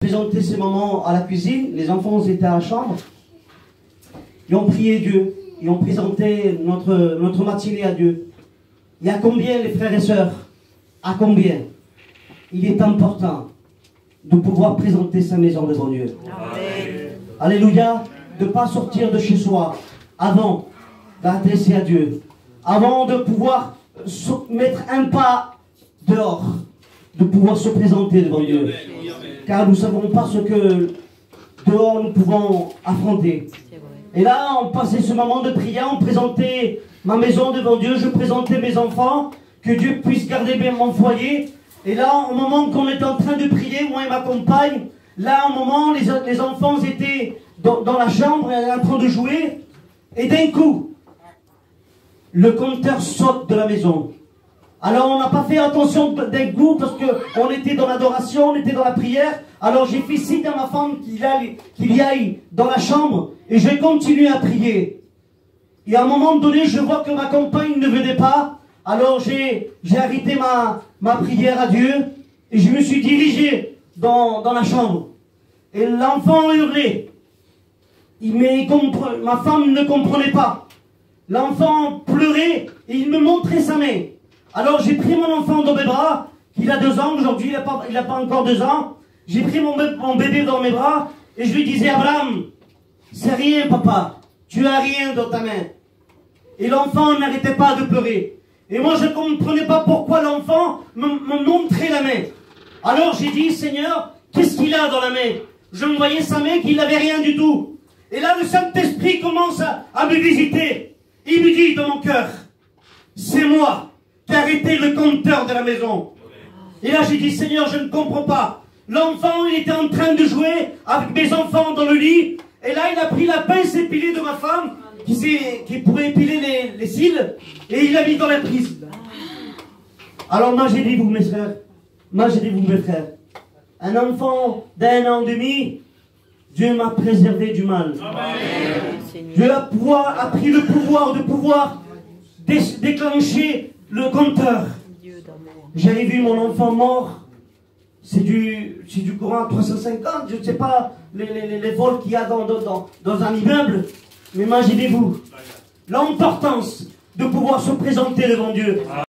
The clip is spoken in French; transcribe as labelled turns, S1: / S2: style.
S1: Présenté ces moments à la cuisine, les enfants étaient à la chambre, ils ont prié Dieu, ils ont présenté notre matinée à Dieu. Et à combien, les frères et sœurs, à combien il est important de pouvoir présenter sa maison devant Dieu. Amen. Alléluia, de ne pas sortir de chez soi avant d'adresser à Dieu, avant de pouvoir mettre un pas dehors, de pouvoir se présenter devant Dieu. Car nous ne savons pas ce que dehors nous pouvons affronter. Et là, on passait ce moment de prière, on présentait ma maison devant Dieu, je présentais mes enfants, que Dieu puisse garder bien mon foyer. Et là, au moment qu'on était en train de prier, moi et ma compagne, là, au moment, les enfants étaient dans la chambre, en train de jouer, et d'un coup, le compteur saute de la maison. Alors on n'a pas fait attention d'un coup parce qu'on était dans l'adoration, on était dans la prière. Alors j'ai fait signe à ma femme qu'il y aille dans la chambre et j'ai continué à prier. Et à un moment donné, je vois que ma compagne ne venait pas. Alors j'ai arrêté ma prière à Dieu et je me suis dirigé dans la chambre. Et l'enfant hurlait. Ma femme ne comprenait pas. L'enfant pleurait et il me montrait sa main. Alors j'ai pris mon enfant dans mes bras, il a 2 ans, aujourd'hui il n'a pas encore 2 ans. J'ai pris mon bébé dans mes bras et je lui disais, Abraham, c'est rien papa, tu as rien dans ta main. Et l'enfant n'arrêtait pas de pleurer. Et moi je ne comprenais pas pourquoi l'enfant me montrait la main. Alors j'ai dit, Seigneur, qu'est-ce qu'il a dans la main? Je me voyais sa main qu'il n'avait rien du tout. Et là le Saint-Esprit commence à me visiter. Il me dit dans mon cœur, c'est moi qui ai arrêté le compteur de la maison. Et là j'ai dit, Seigneur, je ne comprends pas. L'enfant, il était en train de jouer avec mes enfants dans le lit. Et là il a pris la pince épilée de ma femme, qui pourrait épiler les cils, et il l'a mis dans la prise. Alors imaginez-vous mes frères, imaginez-vous mes frères, un enfant d'1 an et demi, Dieu m'a préservé du mal. Amen. Dieu a pris le pouvoir de pouvoir déclencher le compteur. J'avais vu mon enfant mort. C'est du courant à 350. Je ne sais pas les vols qu'il y a dans un immeuble. Mais imaginez-vous l'importance de pouvoir se présenter devant Dieu.